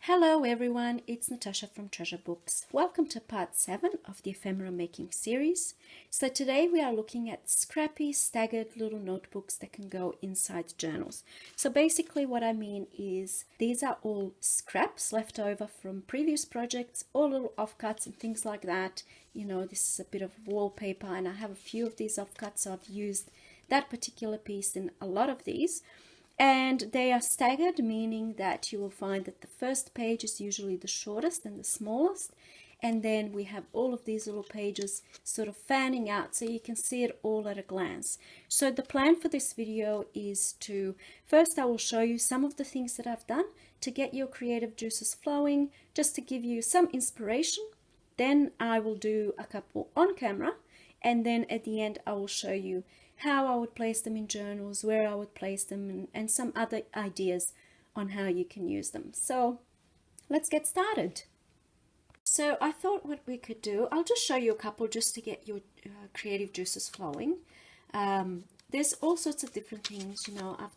Hello everyone, it's Natasha from Treasure Books. Welcome to part 7 of the ephemera making series. So today we are looking at scrappy, staggered little notebooks that can go inside journals. So basically what I mean is these are all scraps left over from previous projects, all little offcuts and things like that. You know, this is a bit of wallpaper and I have a few of these offcuts, so I've used that particular piece in a lot of these. And they are staggered, meaning that you will find that the first page is usually the shortest and the smallest, and then we have all of these little pages sort of fanning out so you can see it all at a glance. So the plan for this video is to first I will show you some of the things that I've done to get your creative juices flowing, just to give you some inspiration. Then I will do a couple on camera, and then at the end I will show you how I would place them in journals, where I would place them, and some other ideas on how you can use them. So let's get started. So I thought what we could do, I'll just show you a couple just to get your creative juices flowing. There's all sorts of different things, you know. I've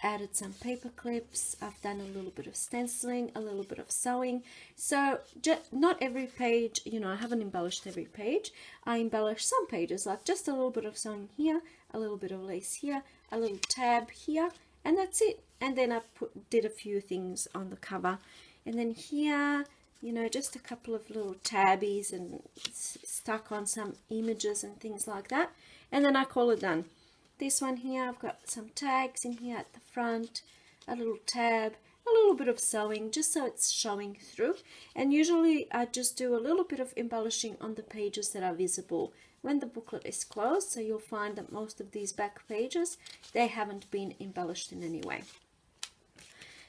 added some paper clips, I've done a little bit of stenciling, a little bit of sewing. So not every page, you know, I haven't embellished every page. I embellish some pages, like just a little bit of sewing here, a little bit of lace here, a little tab here, and that's it. And then I did a few things on the cover. And then here, you know, just a couple of little tabbies and stuck on some images and things like that. And then I call it done. This one here, I've got some tags in here at the front, a little tab, a little bit of sewing, just so it's showing through. And usually I just do a little bit of embellishing on the pages that are visible when the booklet is closed. So you'll find that most of these back pages, they haven't been embellished in any way,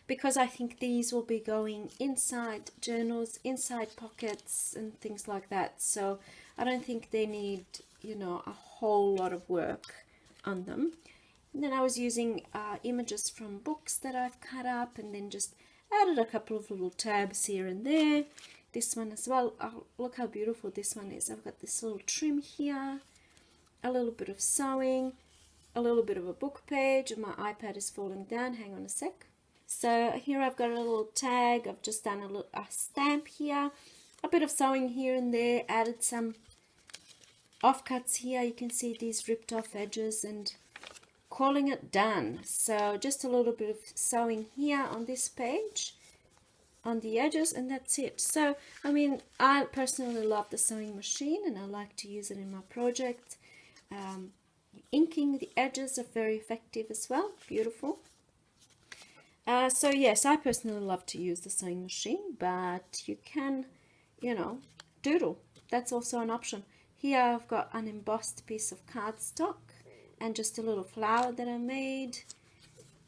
because I think these will be going inside journals, inside pockets and things like that. So I don't think they need, you know, a whole lot of work on them. And then I was using images from books that I've cut up, and then just added a couple of little tabs here and there. This one as well, oh, look how beautiful this one is. I've got this little trim here, a little bit of sewing, a little bit of a book page, and my iPad is falling down. Hang on a sec. So here I've got a little tag. I've just done a stamp here, a bit of sewing here and there, added some offcuts here. You can see these ripped off edges, and calling it done. So just a little bit of sewing here on this page on the edges, and that's it. So I mean, I personally love the sewing machine and I like to use it in my project. Inking the edges are very effective as well. Beautiful. So yes, I personally love to use the sewing machine, but you can, you know, doodle. That's also an option. Here I've got an embossed piece of cardstock and just a little flower that I made,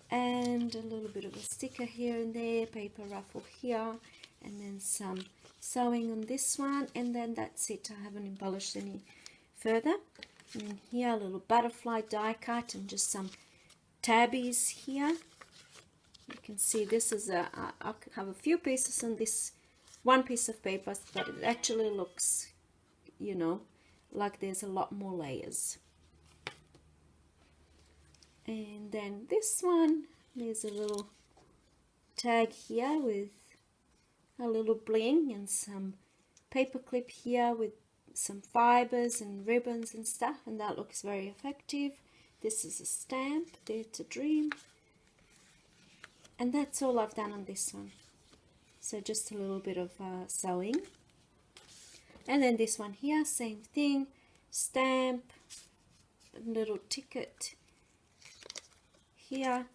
and a little bit of a sticker here and there, paper ruffle here, and then some sewing on this one, and then that's it. I haven't embellished any further. And here a little butterfly die cut and just some tabbies here. You can see this is I have a few pieces on this one piece of paper, but it actually looks, you know, like there's a lot more layers. And then this one, there's a little tag here with a little bling and some paper clip here with some fibers and ribbons and stuff, and that looks very effective. This is a stamp, Dare to Dream. And that's all I've done on this one. So just a little bit of sewing. And then this one here, same thing, stamp, little ticket here.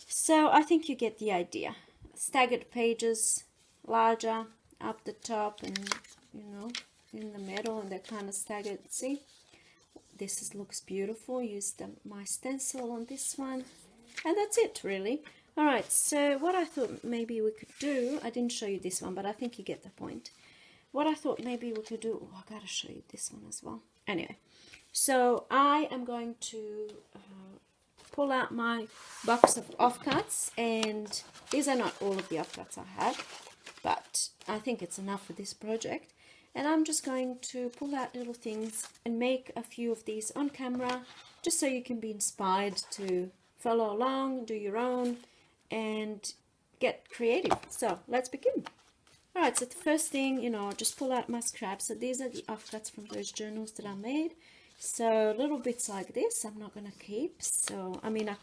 So I think you get the idea. Staggered pages, larger up the top and, you know, in the middle, and they're kind of staggered. See, this looks beautiful. Use my stencil on this one. And that's it, really. All right, so what I thought maybe we could do, I didn't show you this one, but I think you get the point. What I thought maybe we could do, oh, I gotta show you this one as well. Anyway, so I am going to pull out my box of offcuts, and these are not all of the offcuts I have, but I think it's enough for this project. And I'm just going to pull out little things and make a few of these on camera, just so you can be inspired to follow along, do your own, and get creative. So let's begin. All right, so the first thing, just pull out my scraps. So these are the offcuts from those journals that I made. So little bits like this, I'm not going to keep. So, I mean, I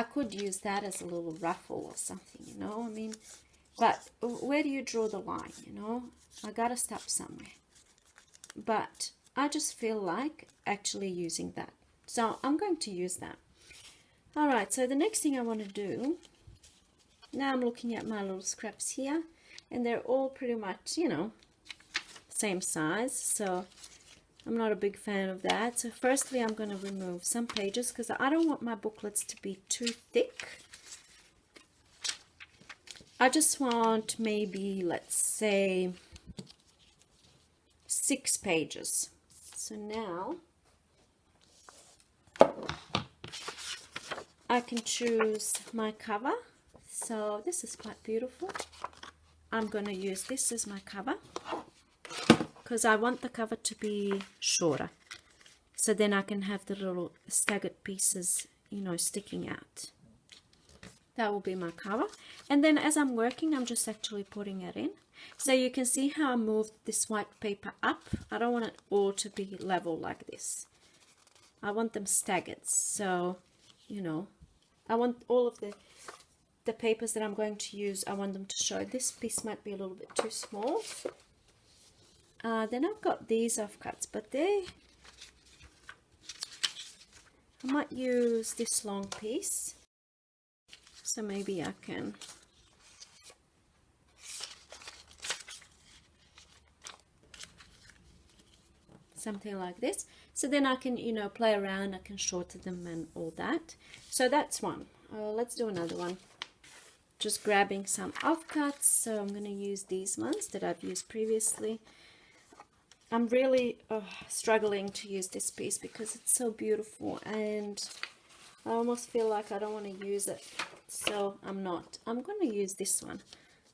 could use that as a little ruffle or something, but where do you draw the line, I got to stop somewhere. But I just feel like actually using that. So I'm going to use that. All right, so the next thing I want to do, now I'm looking at my little scraps here, and they're all pretty much, same size. So I'm not a big fan of that. So firstly, I'm going to remove some pages because I don't want my booklets to be too thick. I just want maybe, let's say, 6 pages. So now I can choose my cover. So this is quite beautiful. I'm going to use this as my cover because I want the cover to be shorter. So then I can have the little staggered pieces, sticking out. That will be my cover. And then as I'm working, I'm just actually putting it in. So you can see how I moved this white paper up. I don't want it all to be level like this. I want them staggered. So, I want all of the papers that I'm going to use, I want them to show. This piece might be a little bit too small. Then I've got these offcuts, but I might use this long piece. So maybe I can something like this. So then I can, play around, I can shorten them and all that. So that's one. Let's do another one. Just grabbing some offcuts. So I'm going to use these ones that I've used previously. I'm really struggling to use this piece because it's so beautiful and I almost feel like I don't want to use it. So I'm not. I'm going to use this one.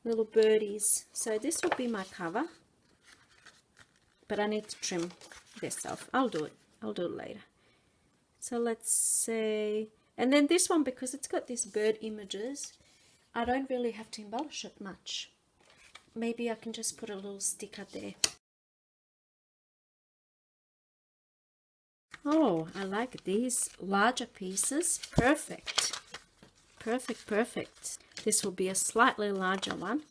Little birdies. So this will be my cover. But I need to trim this off. I'll do it later. So let's say, and then this one, because it's got these bird images, I don't really have to embellish it much. Maybe I can just put a little sticker there. Oh, I like these larger pieces. Perfect. Perfect, perfect. This will be a slightly larger one.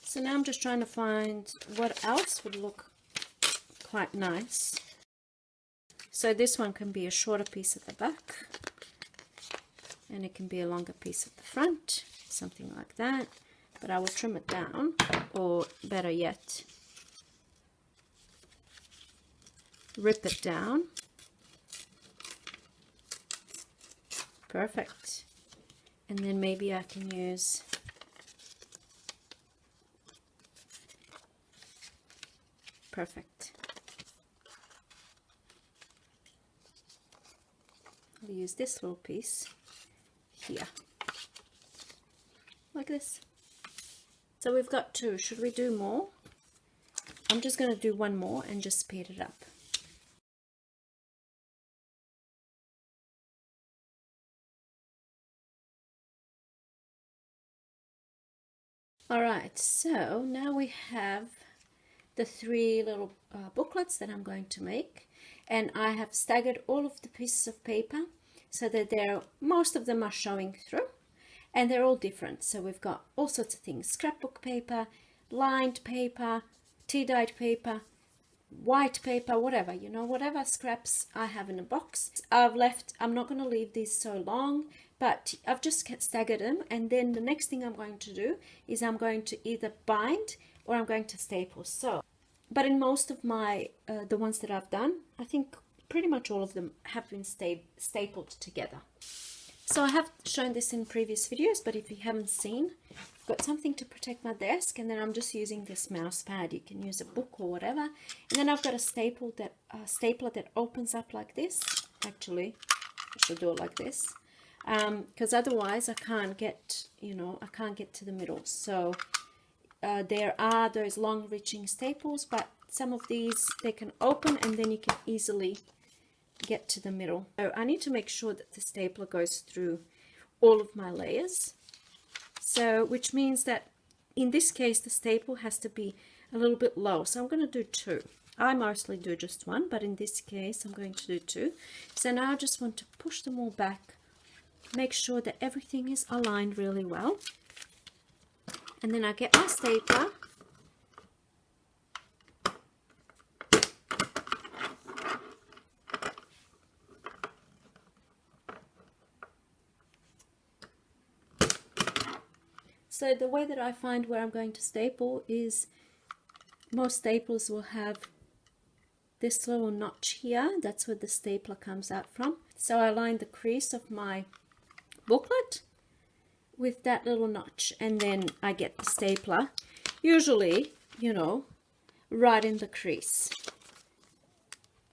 So now I'm just trying to find what else would look quite nice. So this one can be a shorter piece at the back and it can be a longer piece at the front, something like that. But I will trim it down, or better yet, rip it down. Perfect. And then maybe I can use perfect. I'll use this little piece here, like this. So we've got 2. Should we do more? I'm just going to do one more and just speed it up. All right, so now we have the 3 little booklets that I'm going to make, and I have staggered all of the pieces of paper so that most of them are showing through, and they're all different. So we've got all sorts of things: scrapbook paper, lined paper, tea-dyed paper, white paper, whatever, whatever scraps I have in a box. I'm not going to leave these so long, but I've just staggered them, and then the next thing I'm going to do is I'm going to either bind or I'm going to staple. So, but in most of my, the ones that I've done, I think pretty much all of them have been stapled together. So I have shown this in previous videos, but if you haven't seen, I've got something to protect my desk, and then I'm just using this mouse pad. You can use a book or whatever. And then I've got a stapler that opens up like this. Actually, I should do it like this, because otherwise I can't get, I can't get to the middle. So there are those long reaching staples, but some of these, they can open and then you can easily get to the middle. So I need to make sure that the stapler goes through all of my layers. So, which means that in this case, the staple has to be a little bit low. So I'm going to do 2. I mostly do just 1, but in this case, I'm going to do 2. So now I just want to push them all back, make sure that everything is aligned really well. And then I get my stapler. So the way that I find where I'm going to staple is most staples will have this little notch here. That's where the stapler comes out from. So I line the crease of my booklet with that little notch, and then I get the stapler, usually, you know, right in the crease.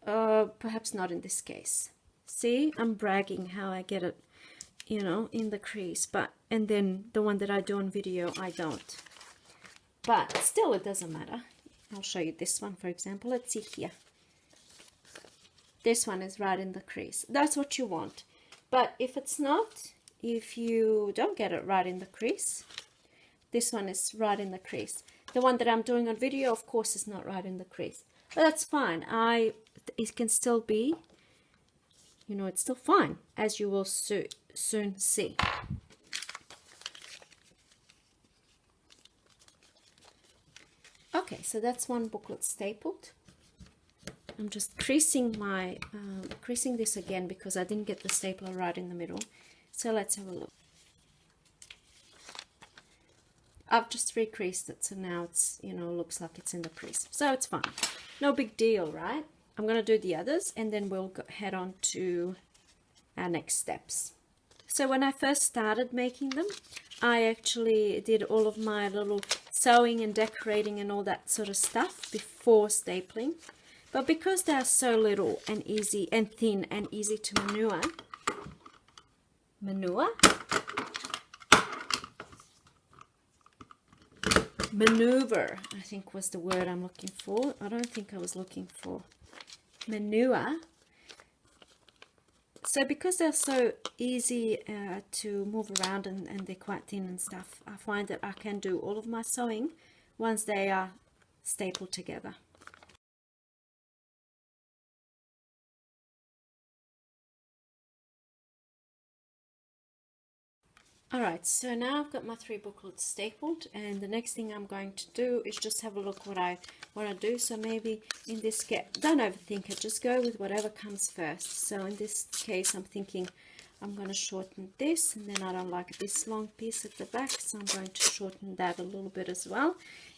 Perhaps not in this case. See, I'm bragging how I get it, you know, in the crease, but and then the one that I do on video, I don't. But still, it doesn't matter. I'll show you this one, for example. Let's see here. This one is right in the crease. That's what you want. But if it's not, if you don't get it right in the crease, this one is right in the crease. The one that I'm doing on video, of course, is not right in the crease. But that's fine. It can still be, you know, it's still fine, as you will soon see. Okay, so that's one booklet stapled. I'm just creasing my creasing this again because I didn't get the stapler right in the middle. So let's have a look. I've just recreased it, so now it's, you know, looks like it's in the crease. So it's fine. No big deal, right? I'm going to do the others and then we'll head on to our next steps. So when I first started making them, I actually did all of my little sewing and decorating and all that sort of stuff before stapling. But because they are so little and easy and thin and easy to maneuver, I think was the word I'm looking for. I don't think I was looking for manure. So because they're so easy to move around and they're quite thin and stuff, I find that I can do all of my sewing once they are stapled together. Alright, so now I've got my 3 booklets stapled, and the next thing I'm going to do is just have a look what I want to do. So maybe in this case, don't overthink it, just go with whatever comes first. So in this case, I'm thinking I'm going to shorten this, and then I don't like this long piece at the back, so I'm going to shorten that a little bit as well.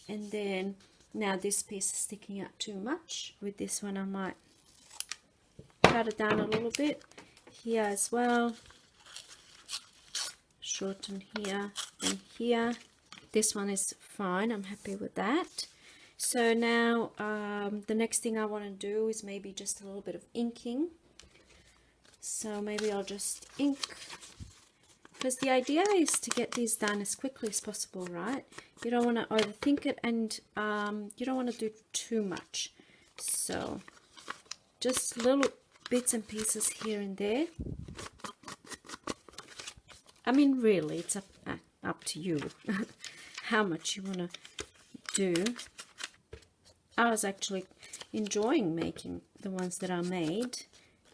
And then now this piece is sticking out too much. With this one I might cut it down a little bit here as well. Shorten here and here. This one is fine, I'm happy with that. So now the next thing I want to do is maybe just a little bit of inking. So maybe I'll just ink, because the idea is to get these done as quickly as possible, right? You don't want to overthink it, and you don't want to do too much. So just little bits and pieces here and there. I mean, really, it's up to you how much you want to do. I was actually enjoying making the ones that I made,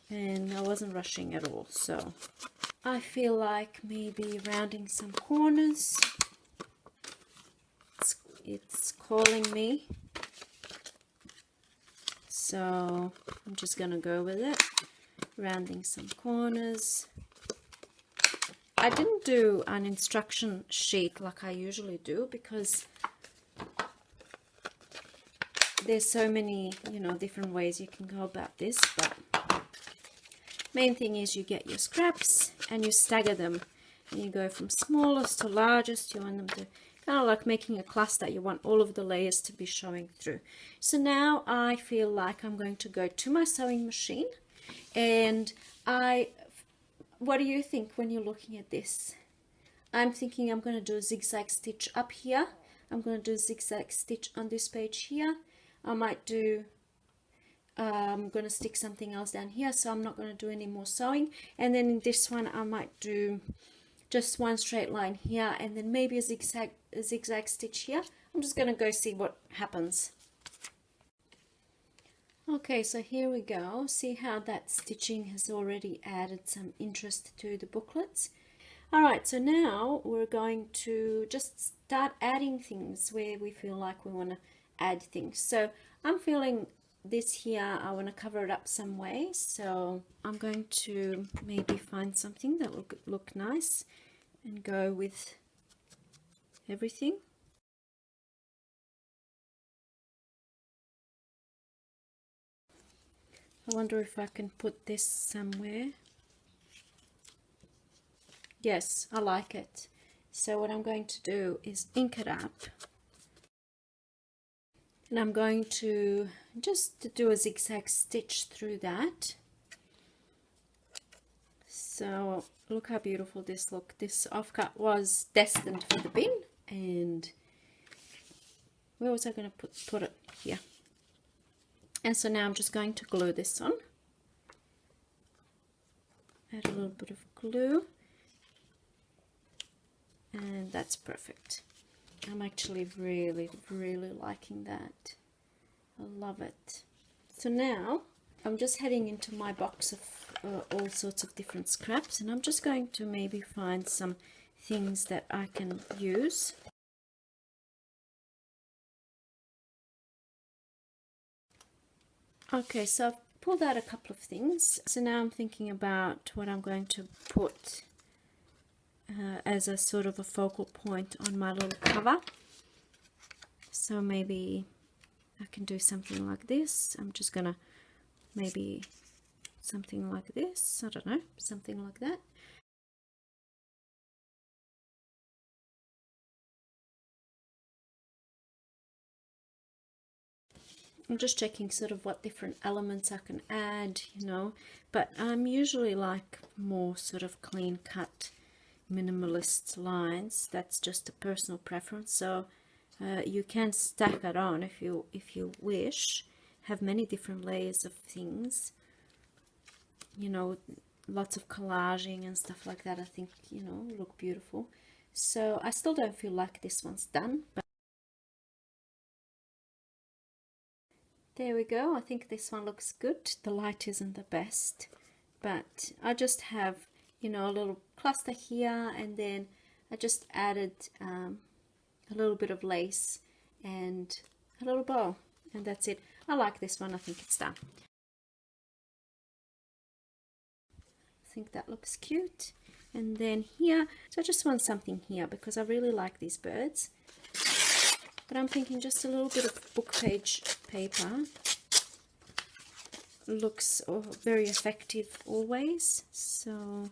and I wasn't rushing at all. So I feel like maybe rounding some corners. It's calling me. So I'm just going to go with it. Rounding some corners. I didn't do an instruction sheet like I usually do because there's so many, you know, different ways you can go about this. But main thing is you get your scraps and you stagger them, and you go from smallest to largest. You want them to kind of like making a cluster. You want all of the layers to be showing through. So now I feel like I'm going to go to my sewing machine, and what do you think when you're looking at this? I'm thinking I'm going to do a zigzag stitch up here. I'm going to do a zigzag stitch on this page here. I might do I'm going to stick something else down here, so I'm not going to do any more sewing. And then in this one I might do just one straight line here, and then maybe a zigzag stitch here. I'm just going to go see what happens. Okay, so here we go. See how that stitching has already added some interest to the booklets. Alright, so now we're going to just start adding things where we feel like we want to add things. So I'm feeling this here, I want to cover it up some way, so I'm going to maybe find something that will look nice and go with everything. I wonder if I can put this somewhere. Yes, I like it. So what I'm going to do is ink it up. And I'm going to just do a zigzag stitch through that. So look how beautiful this looks. This offcut was destined for the bin. And where was I going to put it? Here. And so now I'm just going to glue this on. Add a little bit of glue. And that's perfect. I'm actually really liking that. I love it. So now I'm just heading into my box of all sorts of different scraps, and I'm just going to maybe find some things that I can use. Okay, so I've pulled out a couple of things. So now I'm thinking about what I'm going to put as a sort of a focal point on my little cover. So maybe I can do something like this. I'm just gonna maybe something like this, I don't know, something like that. I'm just checking sort of what different elements I can add, you know, but I'm usually like more sort of clean cut minimalist lines. That's just a personal preference, so you can stack it on if you wish, have many different layers of things, you know, lots of collaging and stuff like that. I think, you know, look beautiful. So I still don't feel like this one's done, but there we go. I think this one looks good. The light isn't the best, but I just have, you know, a little cluster here, and then I just added a little bit of lace and a little bow, and that's it. I like this one. I think it's done. I think that looks cute. And then here, so I just want something here because I really like these birds, but I'm thinking just a little bit of book page paper looks very effective always. So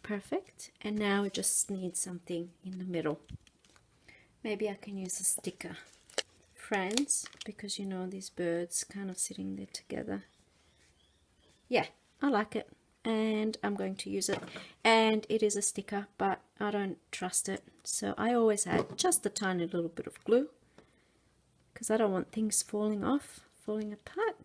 perfect. And now I just need something in the middle. Maybe I can use a sticker, friends, because you know these birds kind of sitting there together. Yeah, I like it, and I'm going to use it. And it is a sticker, but I don't trust it, so I always add just a tiny little bit of glue because I don't want things falling off, falling apart.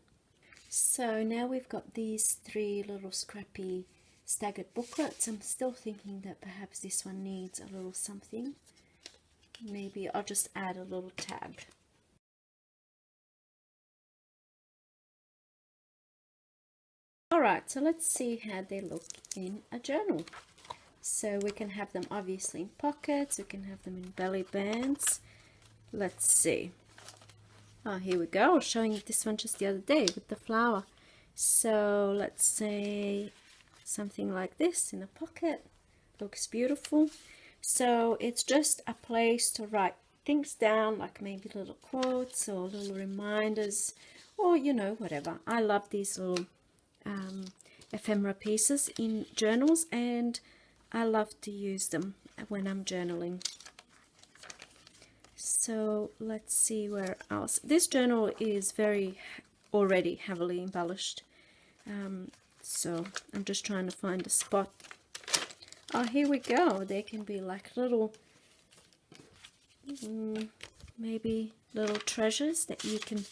So now we've got these three little scrappy staggered booklets. I'm still thinking that perhaps this one needs a little something. Maybe I'll just add a little tab. Alright, so let's see how they look in a journal. So we can have them obviously in pockets, we can have them in belly bands. Let's see. Oh, here we go. I was showing you this one just the other day with the flower. So let's say something like this in a pocket. Looks beautiful. So it's just a place to write things down, like maybe little quotes or little reminders, or you know, whatever. I love these little ephemera pieces in journals, and I love to use them when I'm journaling. So let's see where else. This journal is already heavily embellished, so I'm just trying to find a spot. Oh, here we go. There can be like little maybe little treasures that you can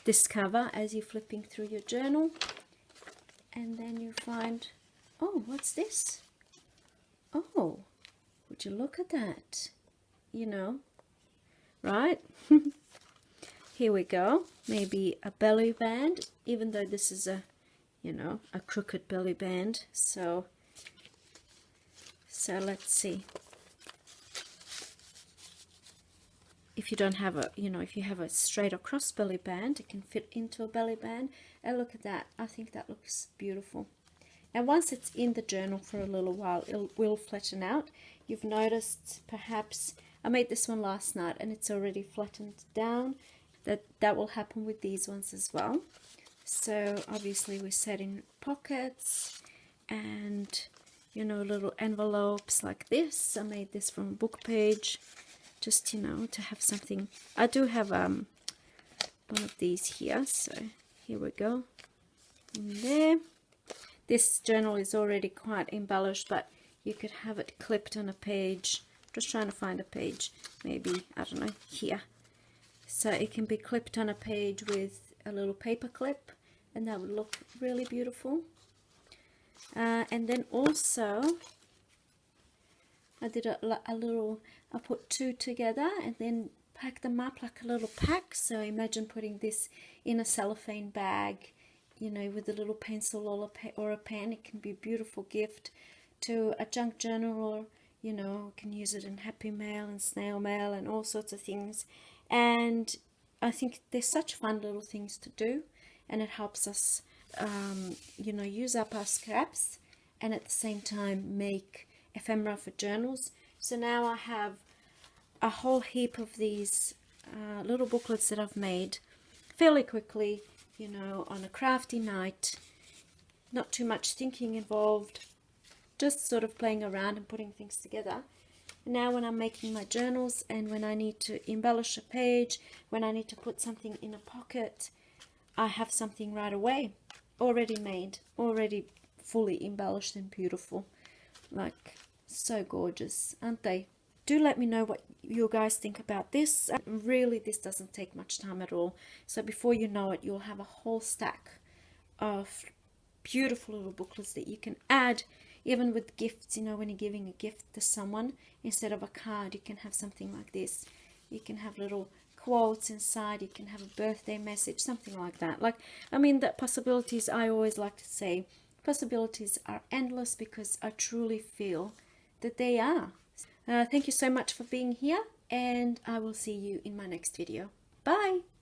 discover as you're flipping through your journal. And then you find, oh, what's this? Oh, would you look at that? You know, right? Here we go. Maybe a belly band, even though this is a, you know, a crooked belly band. So let's see. If you don't have a, you know, if you have a straight across belly band, it can fit into a belly band. And look at that. I think that looks beautiful. And once it's in the journal for a little while, it will flatten out. You've noticed, perhaps, I made this one last night and it's already flattened down. That will happen with these ones as well. So obviously we set in pockets and, you know, little envelopes like this. I made this from a book page, just, you know, to have something. I do have one of these here, so here we go. In there. This journal is already quite embellished, but you could have it clipped on a page. Just trying to find a page, maybe, I don't know, here. So it can be clipped on a page with a little paper clip, and that would look really beautiful. And then also, I did a little, I put two together and then pack them up like a little pack. So imagine putting this in a cellophane bag, you know, with a little pencil or a pen. It can be a beautiful gift to a junk journal, or, you know, you can use it in happy mail and snail mail and all sorts of things. And I think they're such fun little things to do, and it helps us, you know, use up our scraps and at the same time make ephemera for journals. So now I have a whole heap of these little booklets that I've made fairly quickly, you know, on a crafty night. Not too much thinking involved, just sort of playing around and putting things together. Now when I'm making my journals and when I need to embellish a page, when I need to put something in a pocket, I have something right away, already made, already fully embellished and beautiful. Like, so gorgeous, aren't they? Do let me know what you guys think about this. Really, this doesn't take much time at all. So before you know it, you'll have a whole stack of beautiful little booklets that you can add, even with gifts. You know, when you're giving a gift to someone, instead of a card, you can have something like this. You can have little quotes inside. You can have a birthday message, something like that. Like, I mean, the possibilities, I always like to say, possibilities are endless, because I truly feel that they are. Thank you so much for being here, and I will see you in my next video. Bye!